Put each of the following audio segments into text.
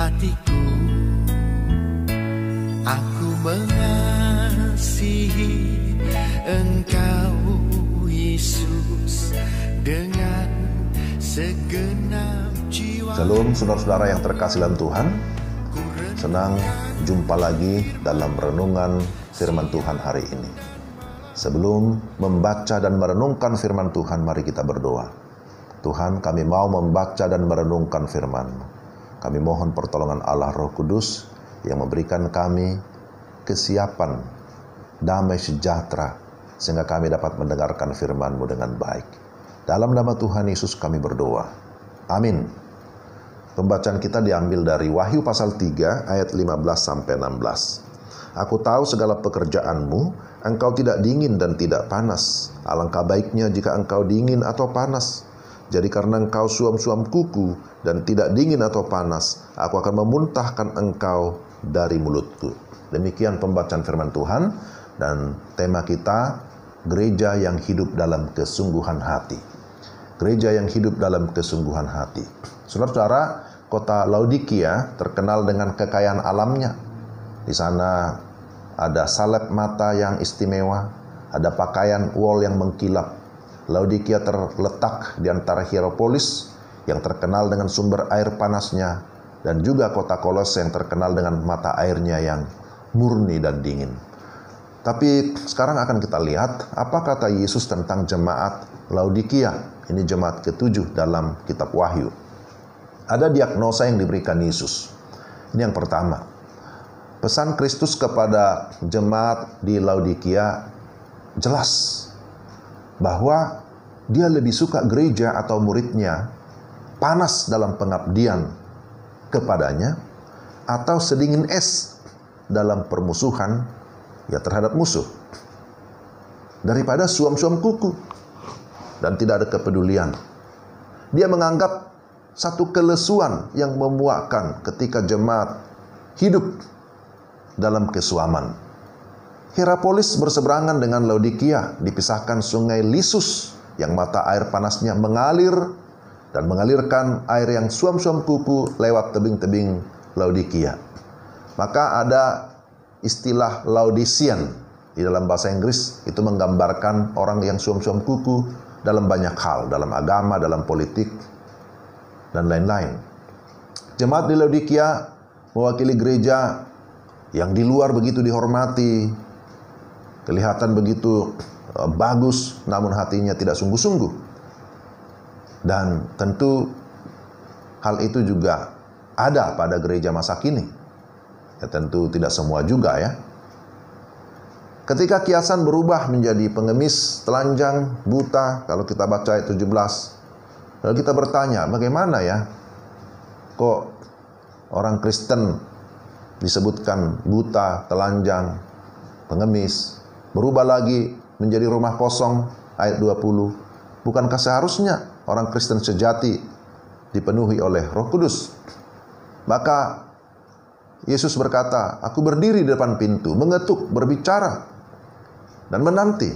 hatiku, aku mengasihi Engkau Yesus dengan segenap jiwa. Shalom saudara-saudara yang terkasih dalam Tuhan. Senang jumpa lagi dalam renungan firman Tuhan hari ini. Sebelum membaca dan merenungkan firman Tuhan, mari kita berdoa. Tuhan, kami mau membaca dan merenungkan firman-Mu. Kami mohon pertolongan Allah Roh Kudus yang memberikan kami kesiapan, damai sejahtera, sehingga kami dapat mendengarkan firman-Mu dengan baik. Dalam nama Tuhan Yesus kami berdoa. Amin. Pembacaan kita diambil dari Wahyu pasal 3 ayat 15-16. Aku tahu segala pekerjaanmu, engkau tidak dingin dan tidak panas. Alangkah baiknya jika engkau dingin atau panas. Jadi karena engkau suam-suam kuku dan tidak dingin atau panas, aku akan memuntahkan engkau dari mulutku. Demikian pembacaan firman Tuhan, dan tema kita, gereja yang hidup dalam kesungguhan hati. Gereja yang hidup dalam kesungguhan hati. Saudara-saudara, kota Laodikia terkenal dengan kekayaan alamnya. Di sana ada salep mata yang istimewa, ada pakaian wol yang mengkilap. Laodikia terletak di antara Hierapolis yang terkenal dengan sumber air panasnya, dan juga kota Kolose yang terkenal dengan mata airnya yang murni dan dingin. Tapi sekarang akan kita lihat apa kata Yesus tentang jemaat Laodikia. Ini jemaat ke-7 dalam kitab Wahyu. Ada diagnosa yang diberikan Yesus. Ini yang pertama. Pesan Kristus kepada jemaat di Laodikia jelas bahwa dia lebih suka gereja atau muridnya panas dalam pengabdian kepadanya atau sedingin es dalam permusuhan terhadap musuh, daripada suam-suam kuku dan tidak ada kepedulian. Dia menganggap satu kelesuan yang memuakkan ketika jemaat hidup dalam kesuaman. Hierapolis berseberangan dengan Laodikia, dipisahkan sungai Lisus yang mata air panasnya mengalir dan mengalirkan air yang suam-suam kuku lewat tebing-tebing Laodikia. Maka ada istilah Laodicean di dalam bahasa Inggris, itu menggambarkan orang yang suam-suam kuku dalam banyak hal, dalam agama, dalam politik, dan lain-lain. Jemaat di Laodikia mewakili gereja yang di luar begitu dihormati, kelihatan begitu bagus, namun hatinya tidak sungguh-sungguh. Dan tentu hal itu juga ada pada gereja masa kini. Ya, tentu tidak semua juga ya. Ketika kiasan berubah menjadi pengemis, telanjang, buta, kalau kita baca ayat 17, lalu kita bertanya, bagaimana ya kok orang Kristen disebutkan buta, telanjang, pengemis, berubah lagi menjadi rumah kosong, ayat 20. Bukankah seharusnya orang Kristen sejati dipenuhi oleh Roh Kudus? Maka Yesus berkata, aku berdiri di depan pintu, mengetuk, berbicara, dan menanti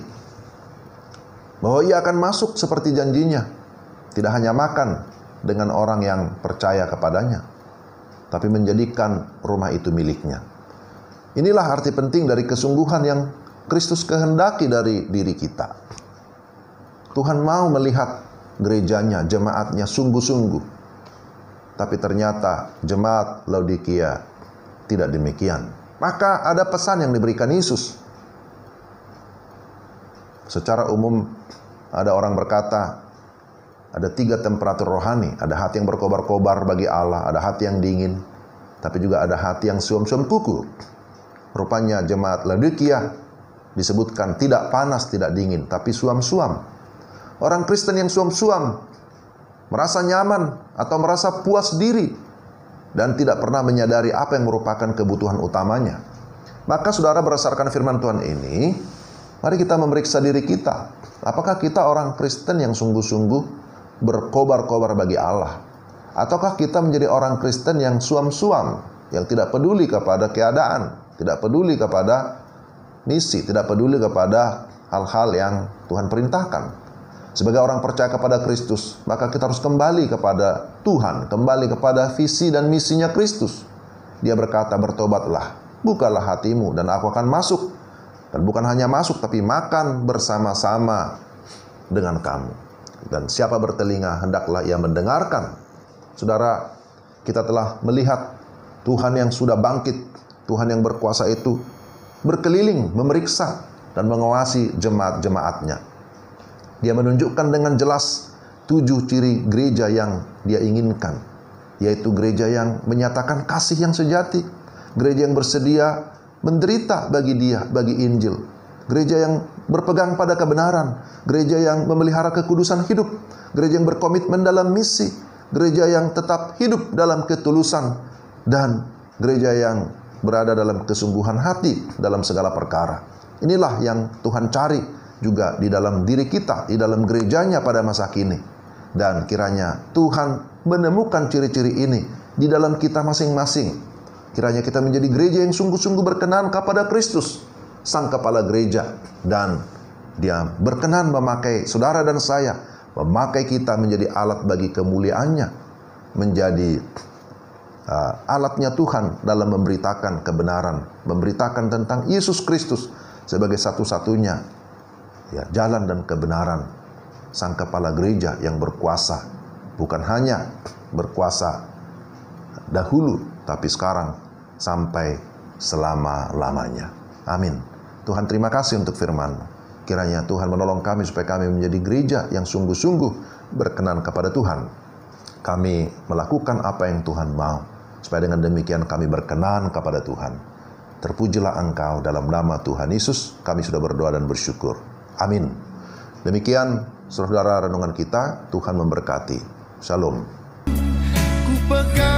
bahwa ia akan masuk seperti janjinya. Tidak hanya makan dengan orang yang percaya kepadanya, tapi menjadikan rumah itu miliknya. Inilah arti penting dari kesungguhan yang Kristus kehendaki dari diri kita. Tuhan mau melihat gerejanya, jemaatnya sungguh-sungguh. Tapi ternyata jemaat Laodikia tidak demikian. Maka ada pesan yang diberikan Yesus. Secara umum ada orang berkata, ada 3 temperatur rohani. Ada hati yang berkobar-kobar bagi Allah, ada hati yang dingin, tapi juga ada hati yang suam-suam kuku. Rupanya jemaat Laodikia disebutkan tidak panas, tidak dingin, tapi suam-suam. Orang Kristen yang suam-suam merasa nyaman atau merasa puas diri dan tidak pernah menyadari apa yang merupakan kebutuhan utamanya. Maka saudara, berdasarkan firman Tuhan ini, mari kita memeriksa diri kita. Apakah kita orang Kristen yang sungguh-sungguh berkobar-kobar bagi Allah? Ataukah kita menjadi orang Kristen yang suam-suam, yang tidak peduli kepada keadaan, tidak peduli kepada misi, tidak peduli kepada hal-hal yang Tuhan perintahkan? Sebagai orang percaya kepada Kristus, maka kita harus kembali kepada Tuhan, kembali kepada visi dan misinya Kristus. Dia berkata, bertobatlah, bukalah hatimu, dan aku akan masuk. Dan bukan hanya masuk, tapi makan bersama-sama dengan kamu. Dan siapa bertelinga, hendaklah ia mendengarkan. Saudara, kita telah melihat Tuhan yang sudah bangkit, Tuhan yang berkuasa itu berkeliling, memeriksa, dan mengawasi jemaat-jemaatnya. Dia menunjukkan dengan jelas 7 ciri gereja yang dia inginkan, yaitu gereja yang menyatakan kasih yang sejati, gereja yang bersedia menderita bagi dia, bagi Injil, gereja yang berpegang pada kebenaran, gereja yang memelihara kekudusan hidup, gereja yang berkomitmen dalam misi, gereja yang tetap hidup dalam ketulusan, dan gereja yang berada dalam kesungguhan hati dalam segala perkara. Inilah yang Tuhan cari juga di dalam diri kita, di dalam gerejanya pada masa kini. Dan kiranya Tuhan menemukan ciri-ciri ini di dalam kita masing-masing. Kiranya kita menjadi gereja yang sungguh-sungguh berkenan kepada Kristus, Sang Kepala Gereja. Dan Dia berkenan memakai saudara dan saya, memakai kita menjadi alat bagi kemuliaannya, menjadi alatnya Tuhan dalam memberitakan kebenaran, memberitakan tentang Yesus Kristus sebagai satu-satunya jalan dan kebenaran, Sang Kepala Gereja yang berkuasa, bukan hanya berkuasa dahulu, tapi sekarang sampai selama-lamanya. Amin. Tuhan, terima kasih untuk firman. Kiranya Tuhan menolong kami supaya kami menjadi gereja yang sungguh-sungguh berkenan kepada Tuhan. Kami melakukan apa yang Tuhan mau, supaya dengan demikian kami berkenan kepada Tuhan. Terpujilah Engkau, dalam nama Tuhan Yesus kami sudah berdoa dan bersyukur. Amin. Demikian saudara renungan kita. Tuhan memberkati. Shalom. Ku pegang